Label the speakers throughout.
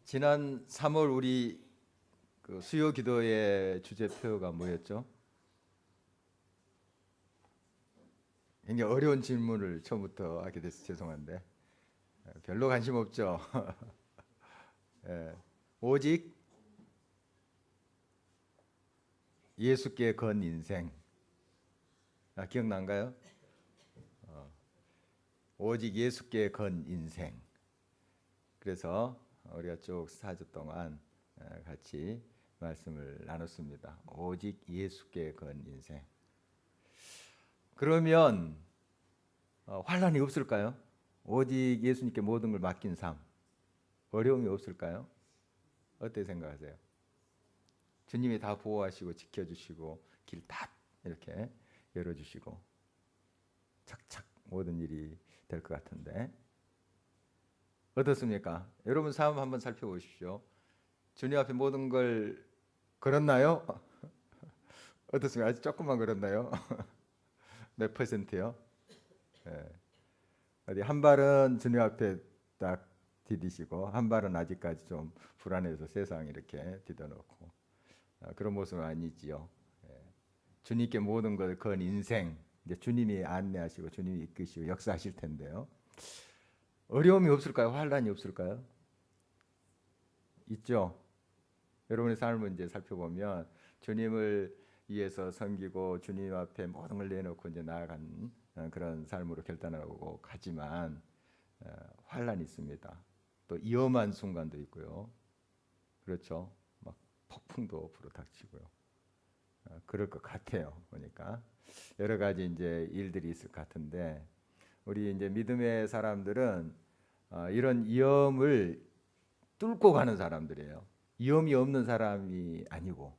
Speaker 1: 지난 3월 우리 그 수요 기도의 주제표가 뭐였죠? 굉장히 어려운 질문을 처음부터 하게 돼서 죄송한데 별로 관심 없죠. 예, 오직 예수께 건 인생. 기억난가요? 오직 예수께 건 인생. 그래서 우리가 쭉 4주 동안 같이 말씀을 나눴습니다. 오직 예수께 건 인생. 그러면 환란이 없을까요? 오직 예수님께 모든 걸 맡긴 삶, 어려움이 없을까요? 어떻게 생각하세요? 주님이 다 보호하시고 지켜주시고 길 다 이렇게 열어주시고 착착 모든 일이 될 것 같은데 어떻습니까? 여러분 삶 한번 살펴보십시오. 주님 앞에 모든 걸 걸었나요? 어떻습니까? 아직 조금만 걸었나요? 몇 퍼센트요? 예. 어디 한 발은 주님 앞에 딱 디디시고 한 발은 아직까지 좀 불안해서 세상 이렇게 디뎌놓고 그런 모습은 아니지요. 예. 주님께 모든 걸 건 인생 이제 주님이 안내하시고 주님이 이끄시고 역사하실 텐데요. 어려움이 없을까요? 환란이 없을까요? 있죠. 여러분의 삶을 이제 살펴보면 주님을 위해서 섬기고 주님 앞에 모든 걸 내놓고 이제 나아간 그런 삶으로 결단하고 가지만 환란이 있습니다. 또 위험한 순간도 있고요. 그렇죠. 막 폭풍도 불어닥치고요. 그럴 것 같아요. 보니까 여러 가지 이제 일들이 있을 것 같은데 우리 이제 믿음의 사람들은 이런 위험을 뚫고 가는 사람들이에요. 위험이 없는 사람이 아니고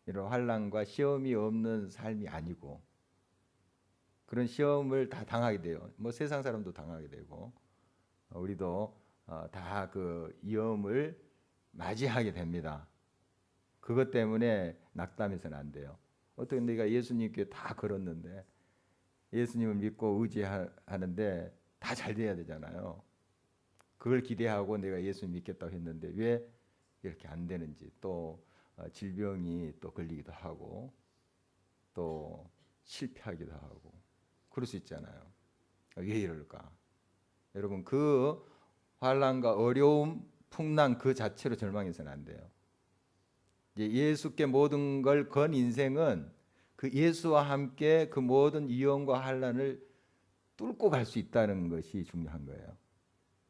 Speaker 1: 이런 환난과 시험이 없는 삶이 아니고 그런 시험을 다 당하게 돼요. 뭐 세상 사람도 당하게 되고 우리도 다 그 위험을 맞이하게 됩니다. 그것 때문에 낙담해서는 안 돼요. 어떻게 내가 예수님께 다 걸었는데 예수님을 믿고 의지하는데 다 잘 돼야 되잖아요. 그걸 기대하고 내가 예수 믿겠다고 했는데 왜 이렇게 안 되는지 또 질병이 또 걸리기도 하고 또 실패하기도 하고 그럴 수 있잖아요. 왜 이럴까? 여러분 그 환난과 어려움, 풍랑 그 자체로 절망해서는 안 돼요. 예수께 모든 걸 건 인생은 그 예수와 함께 그 모든 위험과 환난을 뚫고 갈 수 있다는 것이 중요한 거예요.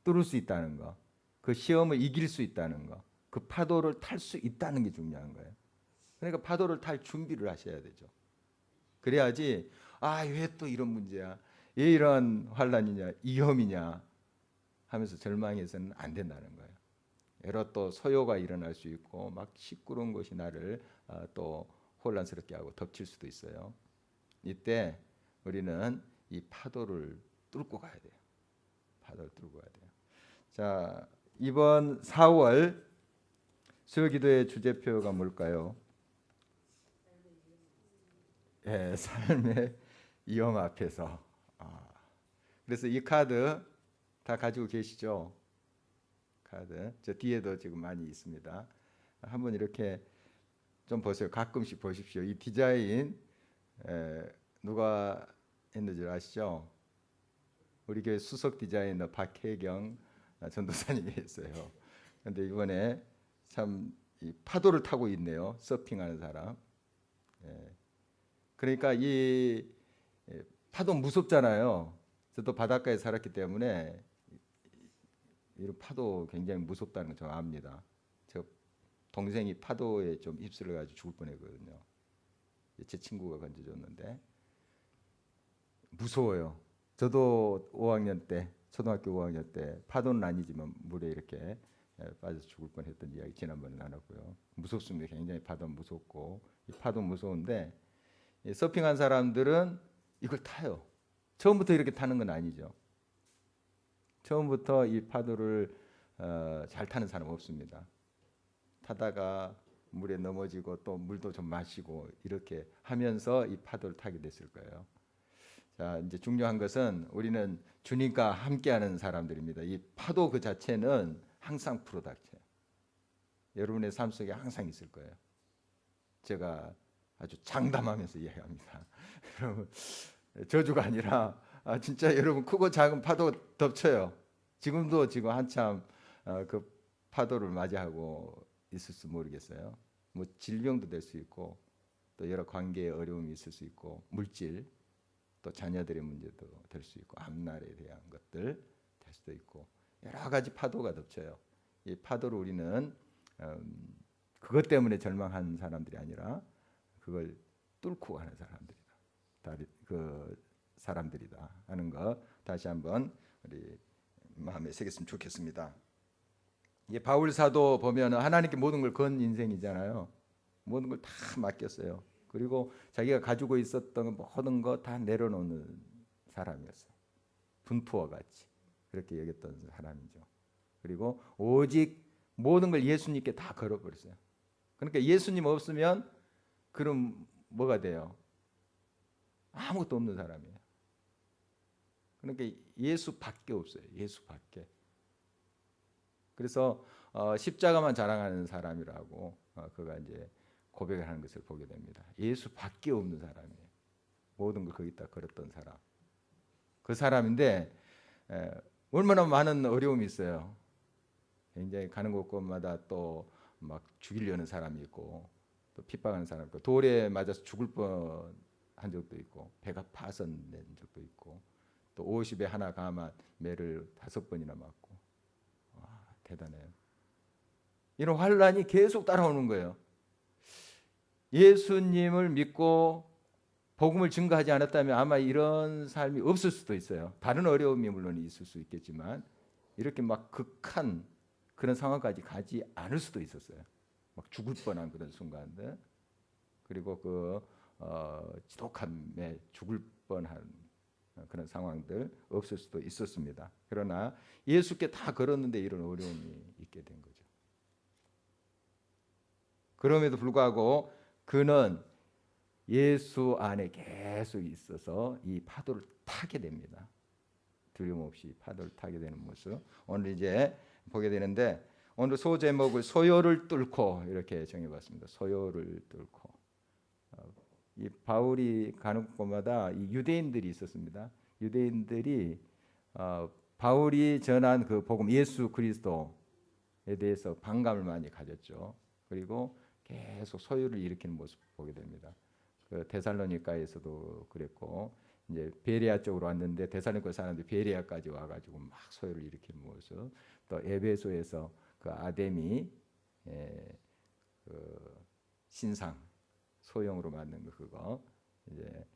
Speaker 1: 뚫을 수 있다는 거, 그 시험을 이길 수 있다는 거, 그 파도를 탈 수 있다는 게 중요한 거예요. 그러니까 파도를 탈 준비를 하셔야 되죠. 그래야지 왜 또 이런 문제야, 왜 이런 환난이냐, 위험이냐 하면서 절망해서는 안 된다는 거예요. 여러 또 소요가 일어날 수 있고 막 시끄러운 것이 나를 또 혼란스럽게 하고 덮칠 수도 있어요. 이때 우리는 이 파도를 뚫고 가야 돼요. 파도를 뚫고 가야 돼요. 자, 이번 4월 수요기도의 주제표가 뭘까요? 삶의 위험 앞에서. 그래서 이 카드 다 가지고 계시죠? 카드 저 뒤에도 지금 많이 있습니다. 한번 이렇게 좀 보세요. 가끔씩 보십시오. 이 디자인 누가 했는지 아시죠? 우리 교회 수석 디자이너 박혜경 전도사님이 했어요. 그런데 이번에 참 이 파도를 타고 있네요. 서핑하는 사람. 그러니까 이 파도 무섭잖아요. 저도 바닷가에 살았기 때문에 이런 파도 굉장히 무섭다는 걸 저 압니다. 저 동생이 파도에 좀 휩쓸려 가지고 죽을 뻔했거든요. 제 친구가 건져줬는데 무서워요. 저도 5학년 때, 초등학교 5학년 때 파도는 아니지만 물에 이렇게 빠져서 죽을 뻔했던 이야기 지난번에 나눴고요. 무섭습니다. 굉장히 파도 무섭고 이 파도 무서운데 서핑한 사람들은 이걸 타요. 처음부터 이렇게 타는 건 아니죠. 처음부터 이 파도를 잘 타는 사람 없습니다. 타다가 물에 넘어지고 또 물도 좀 마시고 이렇게 하면서 이 파도를 타게 됐을 거예요. 자, 이제 중요한 것은 우리는 주님과 함께하는 사람들입니다. 이 파도 그 자체는 항상 불어닥쳐요. 여러분의 삶 속에 항상 있을 거예요. 제가 아주 장담하면서 이야기합니다. 여러분, 저주가 아니라 진짜 여러분 크고 작은 파도 덮쳐요. 지금도 지금 한참 그 파도를 맞이하고 있을지 모르겠어요. 뭐 질병도 될 수 있고 또 여러 관계에 어려움이 있을 수 있고 물질 또 자녀들의 문제도 될 수 있고 앞날에 대한 것들 될 수도 있고 여러 가지 파도가 덮쳐요. 이 파도를 우리는 그것 때문에 절망한 사람들이 아니라 그걸 뚫고 가는 사람들이다 하는 거 다시 한번 우리 마음에 새겼으면 좋겠습니다. 이 바울 사도 보면 하나님께 모든 걸 건 인생이잖아요. 모든 걸 다 맡겼어요. 그리고 자기가 가지고 있었던 모든 거 다 내려놓는 사람이었어요. 분투와 같이 그렇게 여겼던 사람이죠. 그리고 오직 모든 걸 예수님께 다 걸어버렸어요. 그러니까 예수님 없으면 그럼 뭐가 돼요? 아무것도 없는 사람이에요. 그러니까 예수밖에 없어요. 예수밖에. 그래서 십자가만 자랑하는 사람이라고 그가 이제 고백을 하는 것을 보게 됩니다. 예수밖에 없는 사람이에요. 모든 걸 거기다 걸었던 사람. 그 사람인데 얼마나 많은 어려움이 있어요. 굉장히 가는 곳곳마다 또 막 죽이려는 사람이 있고 또 핍박하는 사람이 있고 돌에 맞아서 죽을 뻔한 적도 있고 배가 파손된 적도 있고 또 50에 하나 감한 매를 5번이나 맞고 대단해요. 이런 환란이 계속 따라오는 거예요. 예수님을 믿고 복음을 증거하지 않았다면 아마 이런 삶이 없을 수도 있어요. 다른 어려움이 물론 있을 수 있겠지만 이렇게 막 극한 그런 상황까지 가지 않을 수도 있었어요. 막 죽을 뻔한 그런 순간들 그리고 그 지독함에 죽을 뻔한 그런 상황들 없을 수도 있었습니다. 그러나 예수께 다 걸었는데 이런 어려움이 있게 된 거죠. 그럼에도 불구하고 그는 예수 안에 계속 있어서 이 파도를 타게 됩니다. 두려움 없이 파도를 타게 되는 모습 오늘 이제 보게 되는데 오늘 소제목을 소요를 뚫고 이렇게 정해봤습니다. 소요를 뚫고 이 바울이 가는 곳마다 이 유대인들이 있었습니다. 유대인들이 바울이 전한 그 복음 예수 그리스도에 대해서 반감을 많이 가졌죠. 그리고 계속 소요를 일으키는 모습 보게 됩니다. 그 데살로니가에서도 그랬고 이제 베레아 쪽으로 왔는데 데살로니가 사람들이 베레아까지 와가지고 막 소요를 일으키는 모습. 또 에베소에서 그 아데미 그 신상 소형으로 만든 거 그거 이제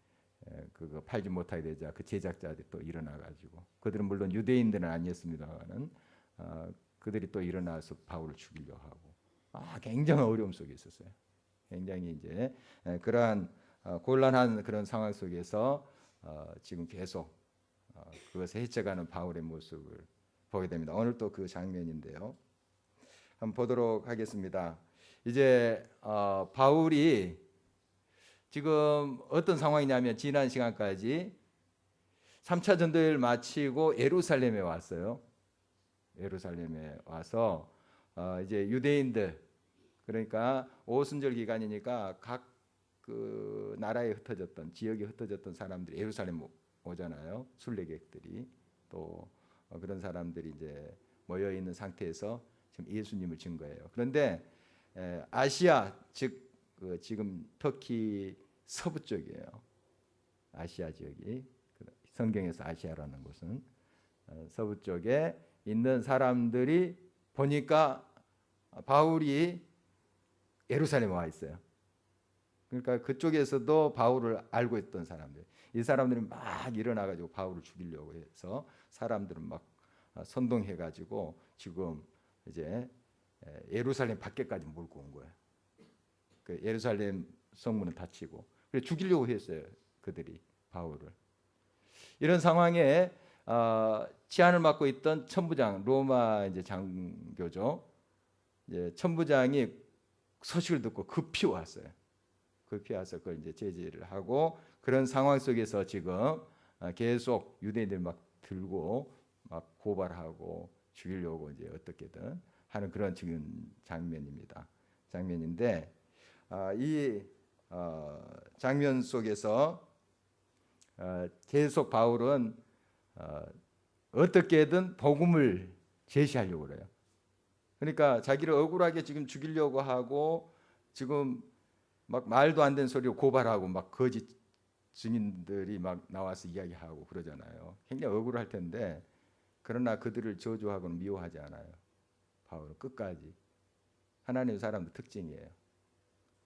Speaker 1: 그거 팔지 못하게 되자 그 제작자들이 또 일어나가지고 그들은 물론 유대인들은 아니었습니다만은 그들이 또 일어나서 바울을 죽이려고 하고 굉장한 어려움 속에 있었어요. 굉장히 이제 그러한 곤란한 그런 상황 속에서 지금 계속 그것을 헤쳐가는 바울의 모습을 보게 됩니다. 오늘 또 그 장면인데요. 한번 보도록 하겠습니다. 이제 바울이 지금 어떤 상황이냐면 지난 시간까지 3차 전도를 마치고 예루살렘에 왔어요. 예루살렘에 와서 이제 유대인들 그러니까 오순절 기간이니까 각 그 나라에 흩어졌던 지역에 흩어졌던 사람들이 예루살렘 오잖아요. 순례객들이 또 그런 사람들이 이제 모여 있는 상태에서 지금 예수님을 증거해요. 그런데 아시아 즉 지금 터키 서부 쪽이에요. 아시아 지역이 성경에서 아시아라는 곳은 서부 쪽에 있는 사람들이 보니까 바울이 예루살렘에 와 있어요. 그러니까 그쪽에서도 바울을 알고 있던 사람들, 이 사람들이 막 일어나가지고 바울을 죽이려고 해서 사람들은 막 선동해가지고 지금 이제 예루살렘 밖에까지 몰고 온 거예요. 그 예루살렘 성문은 닫히고 그래서 죽이려고 했어요. 그들이 바울을. 이런 상황에 치안을 맡고 있던 천부장 로마 이제 장교죠. 이제 천부장이 소식을 듣고 급히 왔어요. 급히 와서 그걸 이제 제지를 하고 그런 상황 속에서 지금 계속 유대인들 막 들고 막 고발하고 죽이려고 이제 어떻게든 하는 그런 지금 장면인데 이 장면 속에서 계속 바울은 어떻게든 복음을 제시하려고 그래요. 그러니까 자기를 억울하게 지금 죽이려고 하고 지금 막 말도 안 되는 소리로 고발하고 막 거짓 증인들이 막 나와서 이야기하고 그러잖아요. 굉장히 억울할 텐데 그러나 그들을 저주하고는 미워하지 않아요. 바울은 끝까지. 하나님의 사람의 특징이에요.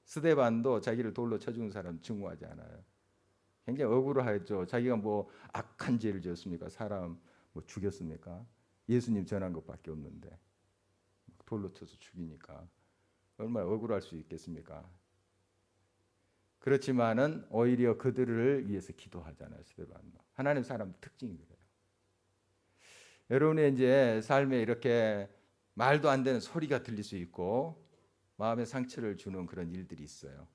Speaker 1: 스데반도 자기를 돌로 쳐 죽은 사람 증오하지 않아요. 굉장히 억울하죠. 자기가 뭐 악한 죄를 지었습니까? 사람 뭐 죽였습니까? 예수님 전한 것밖에 없는데 돌로 쳐서 죽이니까 얼마나 억울할 수 있겠습니까? 그렇지만은 오히려 그들을 위해서 기도하잖아요. 스데반도. 하나님 사람 특징이 그래요. 여러분의 이제 삶에 이렇게 말도 안 되는 소리가 들릴 수 있고 마음에 상처를 주는 그런 일들이 있어요.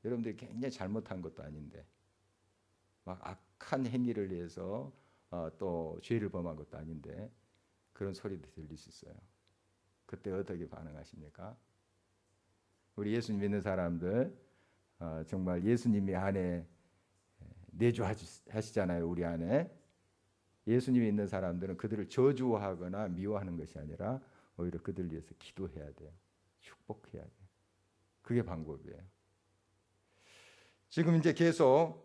Speaker 1: 여러분들이 굉장히 잘못한 것도 아닌데 막 악한 행위를 위해서 또 죄를 범한 것도 아닌데 그런 소리도 들릴 수 있어요. 그때 어떻게 반응하십니까? 우리 예수님 믿는 사람들 정말 예수님이 안에 내주하시잖아요. 우리 안에 예수님이 있는 사람들은 그들을 저주하거나 미워하는 것이 아니라 오히려 그들을 위해서 기도해야 돼요. 축복해야 돼요. 그게 방법이에요. 지금 이제 계속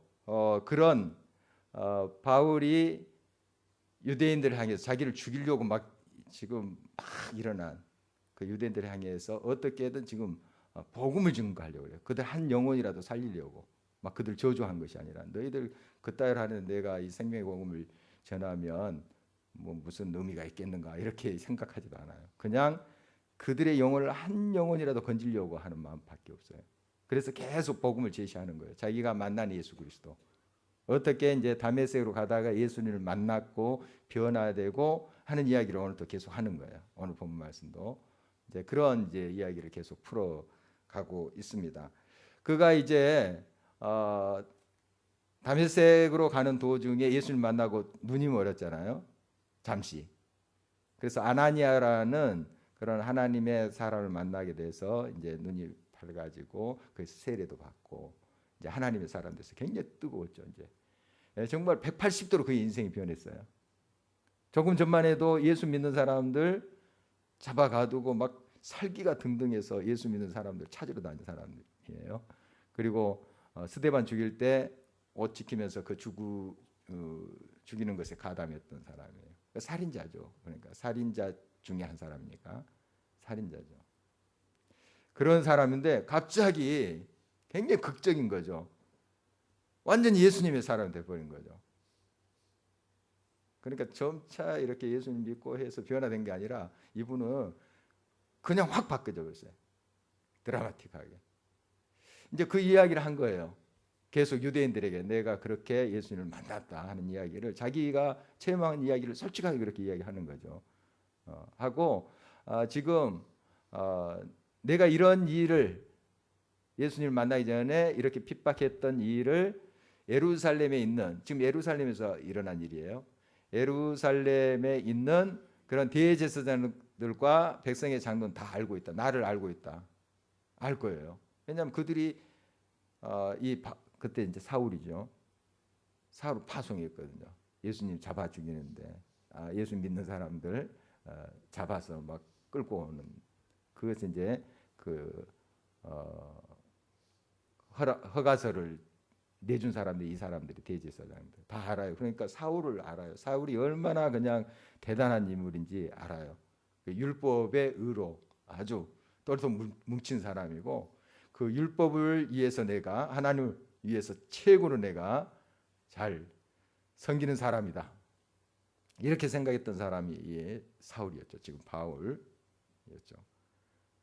Speaker 1: 그런 바울이 유대인들을 향해서 자기를 죽이려고 막 지금 막 일어난 그 유대인들을 향해서 어떻게든 지금 복음을 증거하려고 해요. 그들 한 영혼이라도 살리려고 막 그들 저주한 것이 아니라 너희들 그따위로 하는 내가 이 생명의 복음을 전하면 뭐 무슨 의미가 있겠는가 이렇게 생각하지도 않아요. 그냥 그들의 영혼을 한 영혼이라도 건지려고 하는 마음밖에 없어요. 그래서 계속 복음을 제시하는 거예요. 자기가 만난 예수 그리스도 어떻게 이제 다메섹으로 가다가 예수님을 만났고 변화되고 하는 이야기를 오늘 또 계속 하는 거예요. 오늘 본문 말씀도 이제 그런 이제 이야기를 계속 풀어가고 있습니다. 그가 이제 다메섹으로 가는 도중에 예수님 만나고 눈이 멀었잖아요. 잠시. 그래서 아나니아라는 그런 하나님의 사람을 만나게 돼서 이제 눈이 밝아지고 그래서 세례도 받고 이제 하나님의 사람 돼서 굉장히 뜨거웠죠. 이제 정말 180도로 그의 인생이 변했어요. 조금 전만 해도 예수 믿는 사람들 잡아가두고 막 살기가 등등해서 예수 믿는 사람들 찾으러 다니는 사람이에요. 그리고 스데반 죽일 때 옷 지키면서 그 죽이는 것에 가담했던 사람이에요. 그러니까 살인자죠. 그러니까 살인자 중에 한 사람이니까 살인자죠. 그런 사람인데 갑자기 굉장히 극적인 거죠. 완전히 예수님의 사람이 돼버린 거죠. 그러니까 점차 이렇게 예수님 믿고 해서 변화된 게 아니라 이분은 그냥 확 바뀌어져 버렸어요. 드라마틱하게. 이제 그 이야기를 한 거예요. 계속 유대인들에게 내가 그렇게 예수님을 만났다 하는 이야기를 자기가 체험한 이야기를 솔직하게 그렇게 이야기하는 거죠. 하고 지금 내가 이런 일을 예수님을 만나기 전에 이렇게 핍박했던 일을 예루살렘에 있는 지금 예루살렘에서 일어난 일이에요. 예루살렘에 있는 그런 대제사장들과 백성의 장로는 다 알고 있다. 나를 알고 있다. 알 거예요. 왜냐하면 그들이 그때 이제 사울이죠. 사울 파송했거든요. 예수님 잡아 죽이는데 예수님 믿는 사람들 잡아서 막 끌고 오는 그것이 이제 그 허가서를 내준 사람들이 이 사람들이 대제사장들 다 알아요. 그러니까 사울을 알아요. 사울이 얼마나 그냥 대단한 인물인지 알아요. 율법의 의로 아주 똘똘 뭉친 사람이고 그 율법을 위해서 내가 하나님을 위해서 최고로 내가 잘 섬기는 사람이다. 이렇게 생각했던 사람이 사울이었죠. 지금 바울이었죠.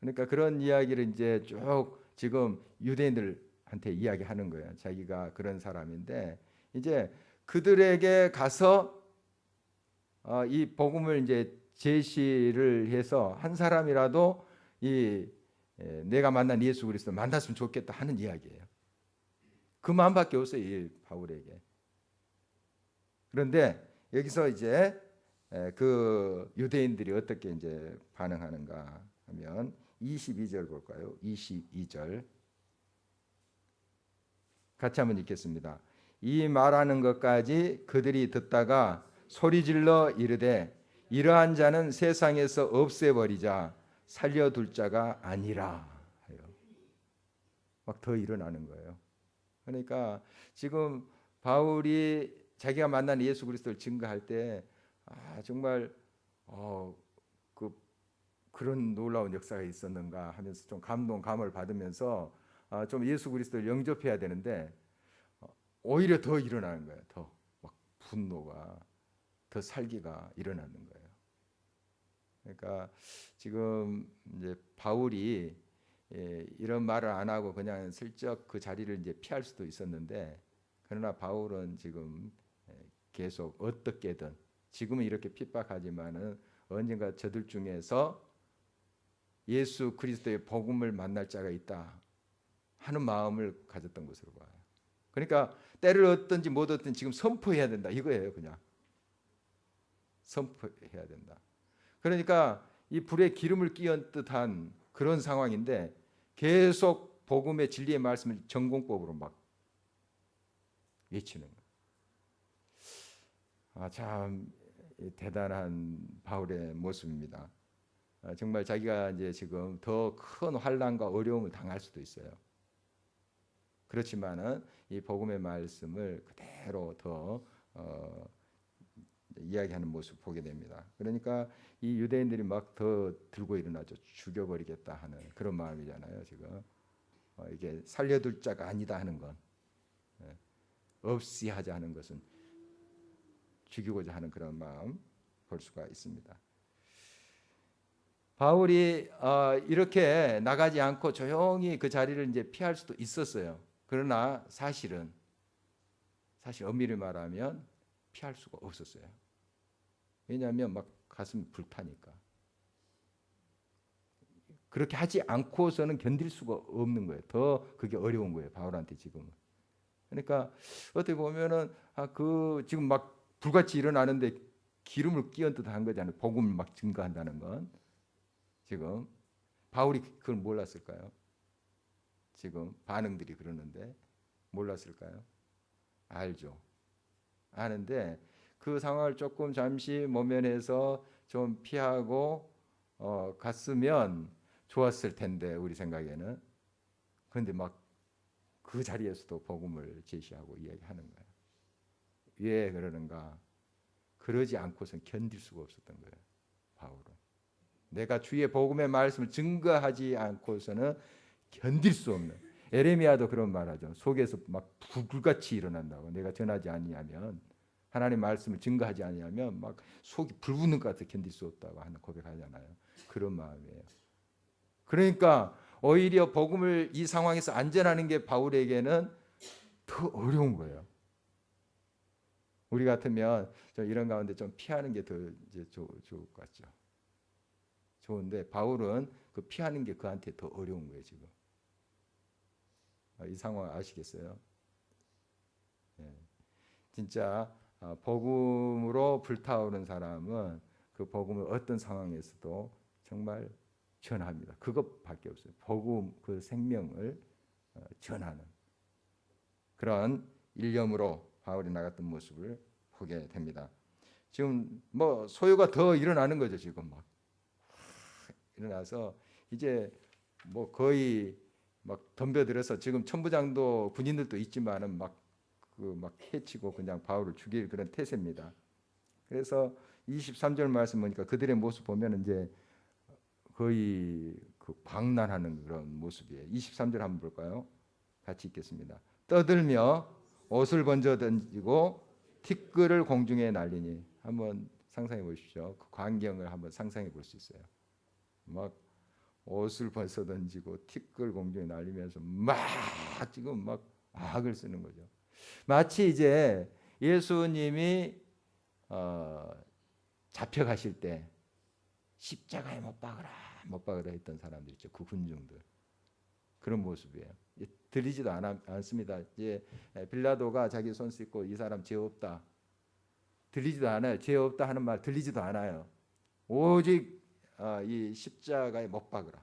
Speaker 1: 그러니까 그런 이야기를 이제 쭉 지금 유대인들한테 이야기하는 거예요. 자기가 그런 사람인데 이제 그들에게 가서 이 복음을 이제 제시를 해서 한 사람이라도 내가 만난 예수 그리스도 만났으면 좋겠다 하는 이야기예요. 그 마음밖에 없어요, 이 바울에게. 그런데 여기서 이제 그 유대인들이 어떻게 이제 반응하는가 하면 22절 볼까요? 22절 같이 한번 읽겠습니다. 이 말하는 것까지 그들이 듣다가 소리질러 이르되 이러한 자는 세상에서 없애버리자 살려둘 자가 아니라 해요. 막 더 일어나는 거예요. 그러니까 지금 바울이 자기가 만난 예수 그리스도를 증거할 때 정말 그 그런 놀라운 역사가 있었는가 하면서 좀 감동감을 받으면서 좀 예수 그리스도를 영접해야 되는데 오히려 더 일어나는 거예요. 더 막 분노가 더 살기가 일어나는 거예요. 그러니까 지금 이제 바울이 이런 말을 안 하고 그냥 슬쩍 그 자리를 이제 피할 수도 있었는데 그러나 바울은 지금 계속 어떻게든 지금은 이렇게 핍박하지만은 언젠가 저들 중에서 예수 그리스도의 복음을 만날 자가 있다 하는 마음을 가졌던 것으로 봐요. 그러니까 때를 얻든지 못 얻든지 지금 선포해야 된다 이거예요. 그냥 선포해야 된다. 그러니까 이 불에 기름을 끼얹 듯한 그런 상황인데 계속 복음의 진리의 말씀을 전공법으로 막 외치는 거예요. 참 대단한 바울의 모습입니다. 정말 자기가 이제 지금 더 큰 환난과 어려움을 당할 수도 있어요. 그렇지만은 이 복음의 말씀을 그대로 더 이야기하는 모습 보게 됩니다. 그러니까 이 유대인들이 막 더 들고 일어나죠. 죽여버리겠다 하는 그런 마음이잖아요. 지금 이게 살려둘 자가 아니다 하는 건 없이 하자 하는 것은 죽이고자 하는 그런 마음 볼 수가 있습니다. 바울이 이렇게 나가지 않고 조용히 그 자리를 이제 피할 수도 있었어요. 그러나 사실 엄밀히 말하면 피할 수가 없었어요. 왜냐하면 막 가슴이 불타니까. 그렇게 하지 않고서는 견딜 수가 없는 거예요. 더 그게 어려운 거예요. 바울한테 지금은. 그러니까 어떻게 보면은 그 지금 막 불같이 일어나는데 기름을 끼얹듯한 거잖아요. 복음을 막 증거한다는 건. 지금 바울이 그걸 몰랐을까요? 지금 반응들이 그러는데 몰랐을까요? 알죠. 아는데 그 상황을 조금 잠시 모면해서 좀 피하고 갔으면 좋았을 텐데 우리 생각에는. 그런데 막 그 자리에서도 복음을 제시하고 이야기하는 거예요. 왜 그러는가? 그러지 않고선 견딜 수가 없었던 거예요. 바울은. 내가 주의 복음의 말씀을 증거하지 않고서는 견딜 수 없는. 에레미야도 그런 말하죠. 속에서 막 불같이 일어난다고. 내가 전하지 아니하면 하나님 말씀을 증거하지 아니하면 막 속이 불붙는 것 같아 견딜 수 없다고 하는 고백하잖아요. 그런 마음이에요. 그러니까 오히려 복음을 이 상황에서 안전하는 게 바울에게는 더 어려운 거예요. 우리 같으면 좀 이런 가운데 좀 피하는 게 더 이제 좋을 것 같죠. 좋은데 바울은 그 피하는 게 그한테 더 어려운 거예요 지금. 이 상황 아시겠어요? 예. 진짜 복음으로 불타오른 사람은 그 복음을 어떤 상황에서도 정말 전합니다. 그것밖에 없어요. 복음 그 생명을 전하는 그런 일념으로 바울이 나갔던 모습을 보게 됩니다. 지금 뭐 소요가 더 일어나는 거죠. 지금 막 일어나서 이제 뭐 거의 막 덤벼들어서 지금 천부장도 군인들도 있지만은 막 해치고 그냥 바울을 죽일 그런 태세입니다. 그래서 23절 말씀 보니까 그들의 모습 보면 이제 거의 그 방난하는 그런 모습이에요. 23절 한번 볼까요? 같이 읽겠습니다. 떠들며 옷을 번져 던지고 티끌을 공중에 날리니. 한번 상상해 보십시오. 그 광경을 한번 상상해 볼 수 있어요. 막 옷을 벗어 던지고 티끌 공중에 날리면서 막 지금 막 악을 쓰는 거죠. 마치 이제 예수님이 잡혀가실 때 십자가에 못 박으라 했던 사람들 있죠. 그 군중들 그런 모습이에요. 들리지도 않습니다. 이제 빌라도가 자기 손 씻고 이 사람 죄 없다. 들리지도 않아요. 죄 없다 하는 말 들리지도 않아요. 오직 이 십자가에 못 박으라.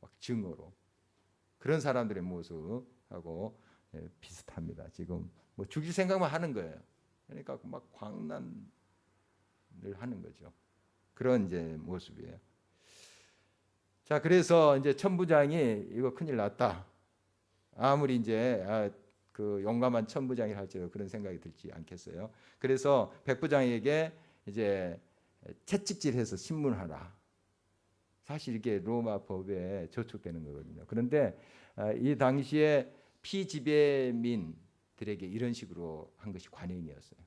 Speaker 1: 막 증오로. 그런 사람들의 모습하고 비슷합니다. 지금 뭐 죽일 생각만 하는 거예요. 그러니까 막 광난을 하는 거죠. 그런 이제 모습이에요. 자, 그래서 이제 천부장이 이거 큰일 났다. 아무리 이제 그 용감한 천부장이 할지라도 그런 생각이 들지 않겠어요. 그래서 백부장에게 이제 채찍질해서 신문하라. 사실 이게 로마 법에 저촉되는 거거든요. 그런데 이 당시에 피지배민들에게 이런 식으로 한 것이 관행이었어요.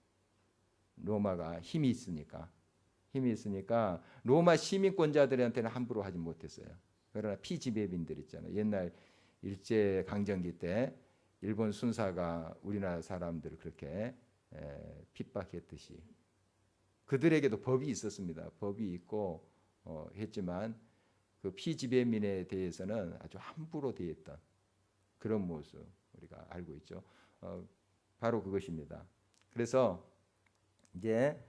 Speaker 1: 로마가 힘이 있으니까 로마 시민권자들한테는 함부로 하지 못했어요. 그러나 피지배민들 있잖아요. 옛날 일제 강점기 때 일본 순사가 우리나라 사람들을 그렇게 핍박했듯이 그들에게도 법이 있었습니다. 법이 있고 했지만 그 피지배민에 대해서는 아주 함부로 대했던 그런 모습 우리가 알고 있죠. 바로 그것입니다. 그래서 이제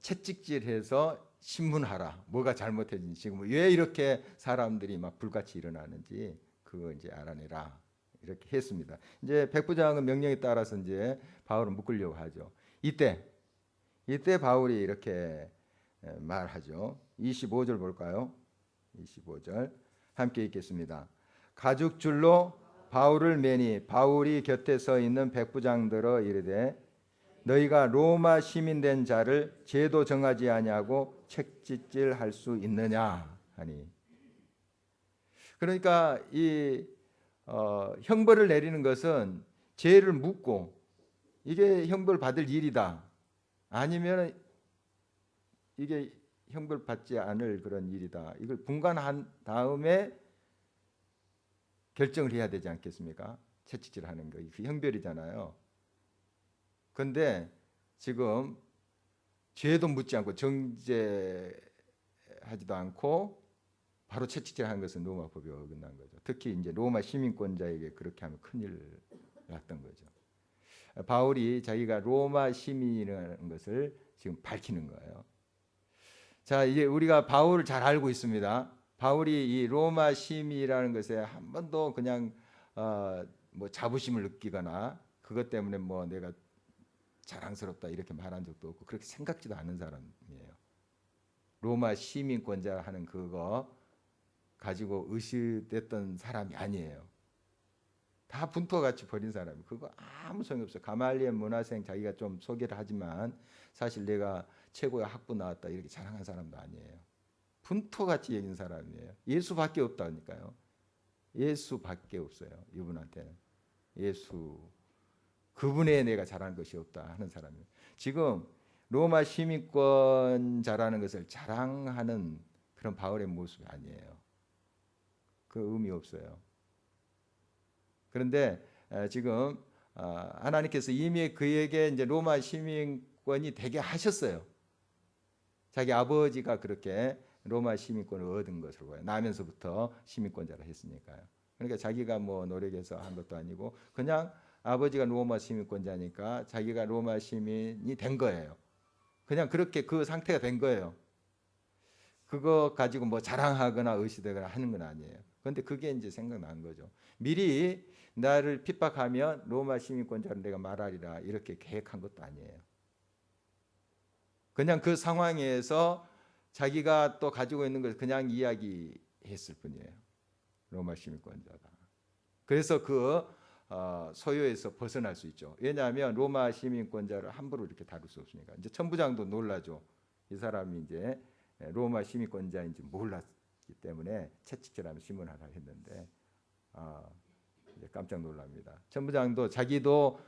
Speaker 1: 채찍질해서 신문하라. 뭐가 잘못했는지 지금 왜 이렇게 사람들이 막 불같이 일어나는지 그거 이제 알아내라. 이렇게 했습니다. 이제 백부장은 명령에 따라서 이제 바울을 묶으려고 하죠. 이때 바울이 이렇게 말하죠. 25절 볼까요? 25절 함께 읽겠습니다. 가죽줄로 바울을 매니 바울이 곁에 서 있는 백부장들어 이르되 너희가 로마 시민된 자를 죄도 정하지 아니하고 채찍질할 수 있느냐 하니. 그러니까 이 형벌을 내리는 것은 죄를 묻고 이게 형벌 받을 일이다. 아니면 이게 형벌 받지 않을 그런 일이다. 이걸 분간한 다음에 결정을 해야 되지 않겠습니까? 채찍질하는 거, 그 형벌이잖아요. 그런데 지금 죄도 묻지 않고 정죄하지도 않고 바로 채찍질하는 것은 로마 법에 어긋난 거죠. 특히 이제 로마 시민권자에게 그렇게 하면 큰일 났던 거죠. 바울이 자기가 로마 시민이라는 것을 지금 밝히는 거예요. 자, 이제 우리가 바울을 잘 알고 있습니다. 바울이 이 로마 시민이라는 것에 한 번도 그냥 뭐 자부심을 느끼거나 그것 때문에 뭐 내가 자랑스럽다 이렇게 말한 적도 없고 그렇게 생각지도 않은 사람이에요. 로마 시민권자 하는 그거 가지고 의식됐던 사람이 아니에요. 다 분토같이 버린 사람이 그거 아무 소용이 없어요. 가말리엘 문화생 자기가 좀 소개를 하지만 사실 내가 최고의 학부 나왔다 이렇게 자랑한 사람도 아니에요. 분토같이 여긴 사람이에요. 예수밖에 없다니까요. 예수밖에 없어요. 이분한테는 예수 그분에 내가 잘한 것이 없다 하는 사람이에요. 지금 로마 시민권자라는 것을 자랑하는 그런 바울의 모습이 아니에요. 그 의미 없어요. 그런데 지금 하나님께서 이미 그에게 이제 로마 시민권이 되게 하셨어요. 자기 아버지가 그렇게 로마 시민권을 얻은 것으로 봐요. 나면서부터 시민권자라 했으니까요. 그러니까 자기가 뭐 노력해서 한 것도 아니고 그냥 아버지가 로마 시민권자니까 자기가 로마 시민이 된 거예요. 그냥 그렇게 그 상태가 된 거예요. 그거 가지고 뭐 자랑하거나 의시되거나 하는 건 아니에요. 그런데 그게 이제 생각난 거죠. 미리 나를 핍박하면 로마 시민권자로 내가 말하리라 이렇게 계획한 것도 아니에요. 그냥 그 상황에서 자기가 또 가지고 있는 것을 그냥 이야기했을 뿐이에요. 로마 시민권자다. 그래서 그 소유에서 벗어날 수 있죠. 왜냐하면 로마 시민권자를 함부로 이렇게 다룰 수 없으니까. 이제 천부장도 놀라죠. 이 사람이 이제 로마 시민권자인지 몰랐기 때문에 채찍질하면 신문하라 했는데 이제 깜짝 놀랍니다. 천부장도 자기도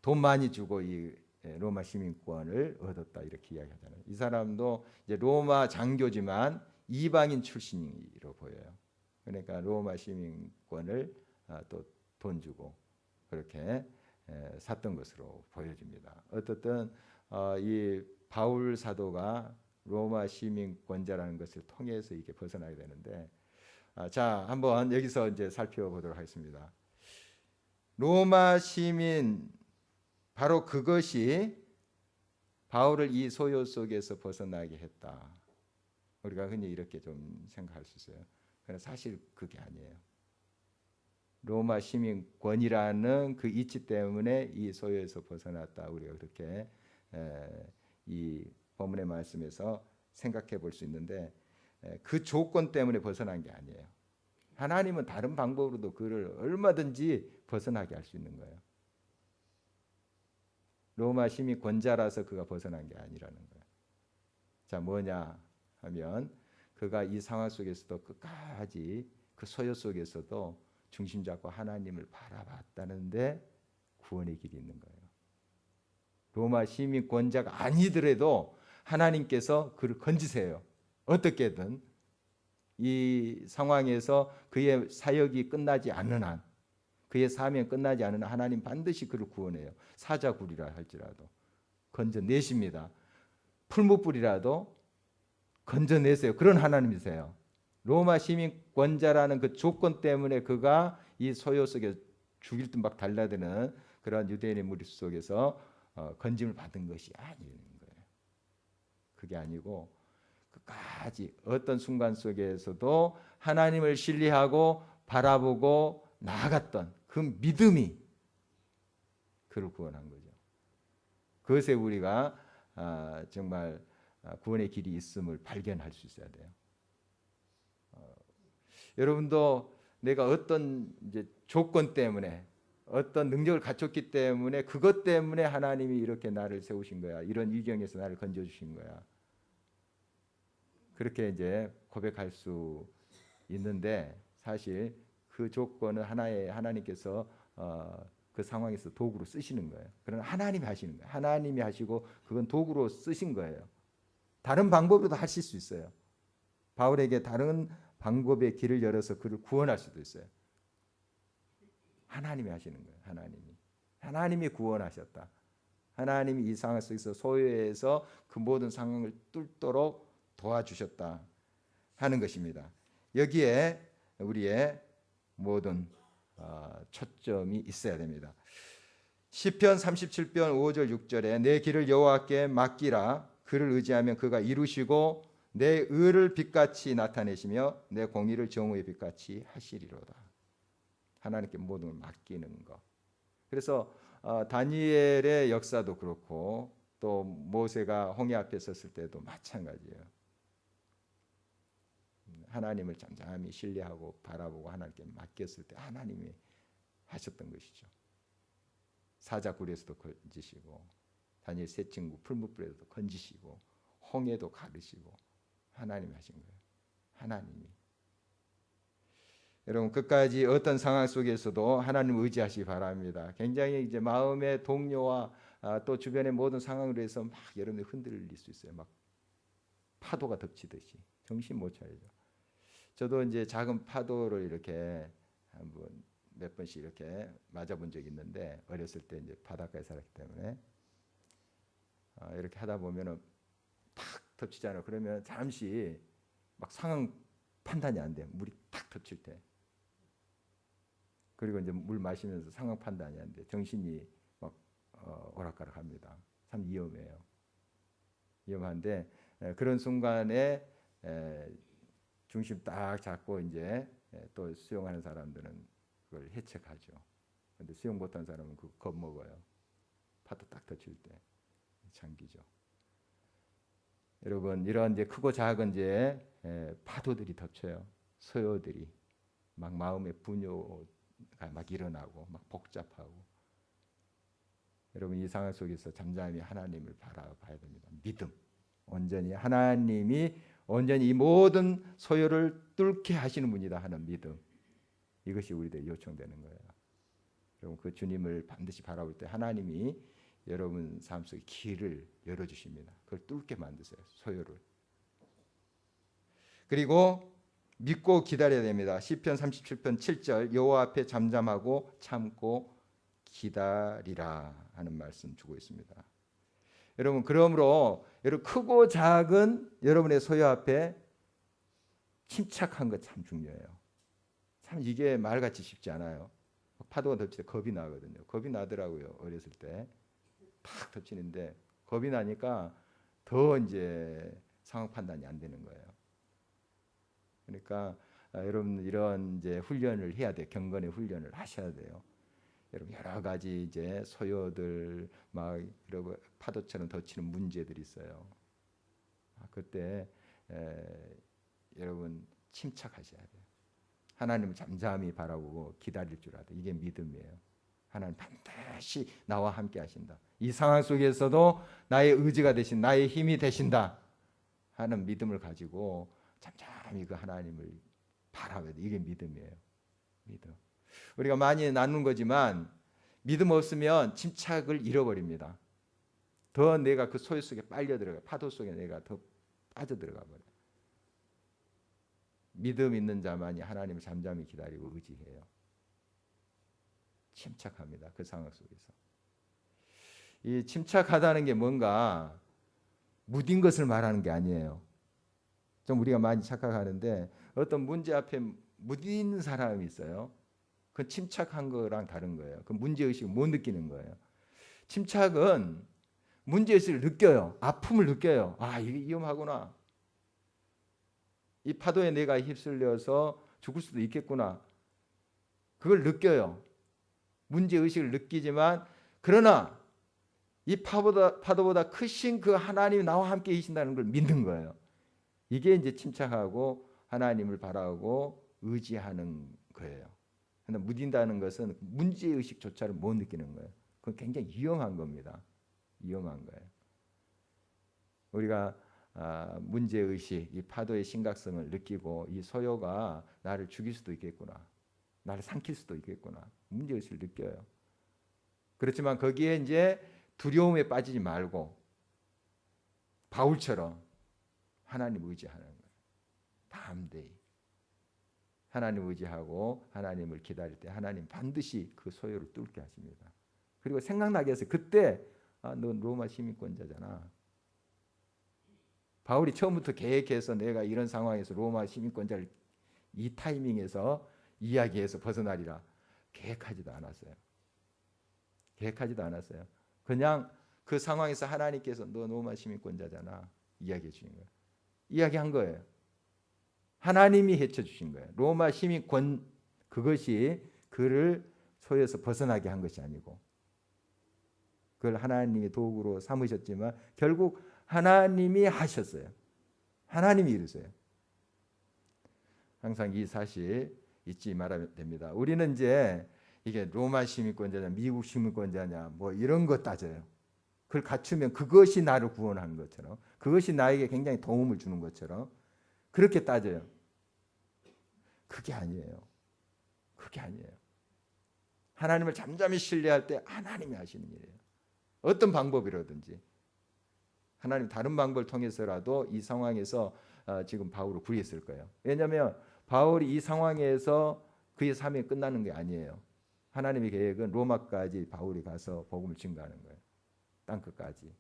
Speaker 1: 돈 많이 주고 이 로마 시민권을 얻었다 이렇게 이야기하잖아요. 이 사람도 이제 로마 장교지만 이방인 출신으로 보여요. 그러니까 로마 시민권을 또 돈 주고 그렇게 샀던 것으로 보여집니다. 어떻든 이 바울 사도가 로마 시민권자라는 것을 통해서 이렇게 벗어나게 되는데, 자 한번 여기서 이제 살펴보도록 하겠습니다. 로마 시민 바로 그것이 바울을 이 소요 속에서 벗어나게 했다. 우리가 흔히 이렇게 좀 생각할 수 있어요. 그러나 사실 그게 아니에요. 로마 시민권이라는 그 이치 때문에 이 소요에서 벗어났다. 우리가 그렇게 이 본문의 말씀에서 생각해 볼 수 있는데, 그 조건 때문에 벗어난 게 아니에요. 하나님은 다른 방법으로도 그를 얼마든지 벗어나게 할 수 있는 거예요. 로마 시민권자라서 그가 벗어난 게 아니라는 거예요. 자, 뭐냐 하면 그가 이 상황 속에서도 끝까지 그 소요 속에서도 중심 잡고 하나님을 바라봤다는데 구원의 길이 있는 거예요. 로마 시민권자가 아니더라도 하나님께서 그를 건지세요. 어떻게든 이 상황에서 그의 사역이 끝나지 않는 한, 그의 사명이 끝나지 않는 한 하나님 반드시 그를 구원해요. 사자굴이라 할지라도 건져내십니다. 풀무불이라도 건져내세요. 그런 하나님이세요. 로마 시민권자라는 그 조건 때문에 그가 이 소요 속에 죽일 듯 막 달라드는 그런 유대인의 무리 속에서 건짐을 받은 것이 아닌 거예요. 그게 아니고 끝까지 어떤 순간 속에서도 하나님을 신뢰하고 바라보고 나아갔던 그 믿음이 그를 구원한 거죠. 그것에 우리가 정말 구원의 길이 있음을 발견할 수 있어야 돼요. 여러분도 내가 어떤 이제 조건 때문에 어떤 능력을 갖췄기 때문에 그것 때문에 하나님이 이렇게 나를 세우신 거야. 이런 위경에서 나를 건져 주신 거야. 그렇게 이제 고백할 수 있는데 사실 그 조건은 하나님께서 그 상황에서 도구로 쓰시는 거예요. 그러나 하나님이 하시는 거예요. 하나님이 하시고 그건 도구로 쓰신 거예요. 다른 방법으로도 하실 수 있어요. 바울에게 다른 방법의 길을 열어서 그를 구원할 수도 있어요. 하나님이 하시는 거예요. 하나님이 구원하셨다. 하나님이 이 상황 속에서 소요해서 그 모든 상황을 뚫도록 도와주셨다 하는 것입니다. 여기에 우리의 모든 초점이 있어야 됩니다. 시편 37편 5절 6절에 내 길을 여호와께 맡기라. 그를 의지하면 그가 이루시고 내 의를 빛같이 나타내시며 내 공의를 정오의 빛같이 하시리로다. 하나님께 모든 걸 맡기는 것. 그래서 다니엘의 역사도 그렇고 또 모세가 홍해 앞에 섰을 때도 마찬가지예요. 하나님을 잠잠히 신뢰하고 바라보고 하나님께 맡겼을 때 하나님이 하셨던 것이죠. 사자굴에서도 건지시고 다니엘 세 친구 풀무불에서도 건지시고 홍해도 가르시고 하나님이 하신 거예요. 하나님이. 여러분 끝까지 어떤 상황 속에서도 하나님 의지하시기 바랍니다. 굉장히 이제 마음의 동료와 또 주변의 모든 상황으로 해서 막 여러분이 흔들릴 수 있어요. 막 파도가 덮치듯이 정신 못 차리죠. 저도 이제 작은 파도를 이렇게 한번 몇 번씩 이렇게 맞아본 적이 있는데 어렸을 때 이제 바닷가에 살았기 때문에 이렇게 하다 보면은 탁 덮치잖아요. 그러면 잠시 막 상황 판단이 안 돼. 물이 탁 덮칠 때. 그리고 이제 물 마시면서 상황 판단이 안 돼. 정신이 막 오락가락합니다. 참 위험해요. 위험한데 그런 순간에 중심 딱 잡고 이제 또 수영하는 사람들은 그걸 해책하죠. 근데 수영 못하는 사람은 그거 겁먹어요. 파도 딱 터칠 때 잠기죠. 여러분 이런 이제 크고 작은 이제 파도들이 덮쳐요. 소요들이 막 마음의 분요가 막 일어나고 막 복잡하고 여러분 이 상황 속에서 잠잠히 하나님을 바라봐야 됩니다. 믿음. 온전히 하나님이 온전히 이 모든 소요를 뚫게 하시는 분이다 하는 믿음. 이것이 우리들 요청되는 거예요. 여러분 그 주님을 반드시 바라볼 때 하나님이 여러분 삶 속에 길을 열어주십니다. 그걸 뚫게 만드세요. 소요를. 그리고 믿고 기다려야 됩니다. 시편 37편 7절 여호와 앞에 잠잠하고 참고 기다리라 하는 말씀 주고 있습니다. 여러분 그러므로 여러분 크고 작은 여러분의 소요 앞에 침착한 것 참 중요해요. 참 이게 말같이 쉽지 않아요. 파도가 덮칠 때 겁이 나거든요. 겁이 나더라고요. 어렸을 때 팍 덮치는데 겁이 나니까 더 이제 상황 판단이 안 되는 거예요. 그러니까 여러분 이런 이제 훈련을 해야 돼. 경건의 훈련을 하셔야 돼요. 여러분 여러 가지 이제 소요들 막 이러고 파도처럼 덮치는 문제들이 있어요. 그때 여러분 침착하셔야 돼요. 하나님을 잠잠히 바라보고 기다릴 줄 알아요. 이게 믿음이에요. 하나님 반드시 나와 함께 하신다. 이 상황 속에서도 나의 의지가 되신, 나의 힘이 되신다 하는 믿음을 가지고 잠잠히 그 하나님을 바라봐야 돼. 이게 믿음이에요. 믿음. 우리가 많이 나눈 거지만 믿음 없으면 침착을 잃어버립니다. 더 내가 그 소요 속에 빨려 들어가, 파도 속에 내가 더 빠져 들어가 버려. 믿음 있는 자만이 하나님을 잠잠히 기다리고 의지해요. 침착합니다. 그 상황 속에서. 이 침착하다는 게 뭔가 무딘 것을 말하는 게 아니에요. 좀 우리가 많이 착각하는데 어떤 문제 앞에 무딘 사람이 있어요. 그 침착한 거랑 다른 거예요. 그 문제의식을 못 느끼는 거예요. 침착은 문제의식을 느껴요. 아픔을 느껴요. 아, 이게 위험하구나. 이 파도에 내가 휩쓸려서 죽을 수도 있겠구나. 그걸 느껴요. 문제의식을 느끼지만 그러나 이 파도보다 크신 그 하나님이 나와 함께 계신다는 걸 믿는 거예요. 이게 이제 침착하고 하나님을 바라고 의지하는 거예요. 근데 무딘다는 것은 문제의식조차를 못 느끼는 거예요. 그건 굉장히 위험한 겁니다. 위험한 거예요. 우리가 문제의식, 이 파도의 심각성을 느끼고 이 소요가 나를 죽일 수도 있겠구나. 나를 삼킬 수도 있겠구나. 문제의식을 느껴요. 그렇지만 거기에 이제 두려움에 빠지지 말고 바울처럼 하나님 의지하는 거예요. 담대히. 하나님 의지하고 하나님을 기다릴 때 하나님 반드시 그 소요를 뚫게 하십니다. 그리고 생각나게 해서 그때 너 로마 시민권자잖아. 바울이 처음부터 계획해서 내가 이런 상황에서 로마 시민권자를 이 타이밍에서 이야기해서 벗어나리라 계획하지도 않았어요. 계획하지도 않았어요. 그냥 그 상황에서 하나님께서 너 로마 시민권자잖아 이야기해 주신 거예요. 이야기한 거예요. 하나님이 해쳐주신 거예요. 로마 시민권 그것이 그를 소유에서 벗어나게 한 것이 아니고 그걸 하나님이 도구로 삼으셨지만 결국 하나님이 하셨어요. 하나님이 이루세요. 항상 이 사실 잊지 말아야 됩니다. 우리는 이제 이게 로마 시민권자냐 미국 시민권자냐 뭐 이런 거 따져요. 그걸 갖추면 그것이 나를 구원한 것처럼 그것이 나에게 굉장히 도움을 주는 것처럼 그렇게 따져요. 그게 아니에요. 그게 아니에요. 하나님을 잠잠히 신뢰할 때 하나님이 하시는 일이에요. 어떤 방법이라든지 하나님 다른 방법을 통해서라도 이 상황에서 지금 바울을 구했을 거예요. 왜냐하면 바울이 이 상황에서 그의 사명이 끝나는 게 아니에요. 하나님의 계획은 로마까지 바울이 가서 복음을 증거하는 거예요. 땅끝까지.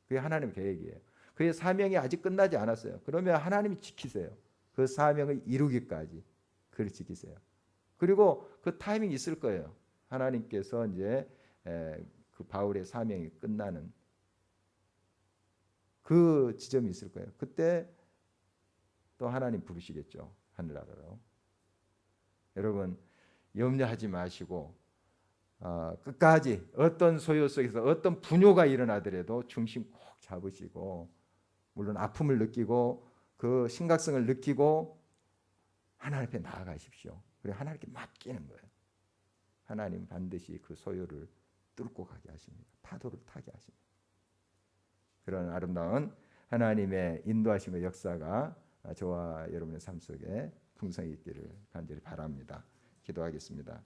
Speaker 1: 그게 하나님의 계획이에요. 그의 사명이 아직 끝나지 않았어요. 그러면 하나님이 지키세요. 그 사명을 이루기까지 그를 지키세요. 그리고 그 타이밍이 있을 거예요. 하나님께서 이제 그 바울의 사명이 끝나는 그 지점이 있을 거예요. 그때 또 하나님 부르시겠죠. 하늘나라로. 여러분 염려하지 마시고 끝까지 어떤 소요 속에서 어떤 분요가 일어나더라도 중심 꼭 잡으시고 물론 아픔을 느끼고 그 심각성을 느끼고 하나님 앞에 나아가십시오. 그리고 하나님께 맡기는 거예요. 하나님 반드시 그 소요를 뚫고 가게 하십니다. 파도를 타게 하십니다. 그런 아름다운 하나님의 인도하심의 역사가 저와 여러분의 삶 속에 풍성히 있기를 간절히 바랍니다. 기도하겠습니다.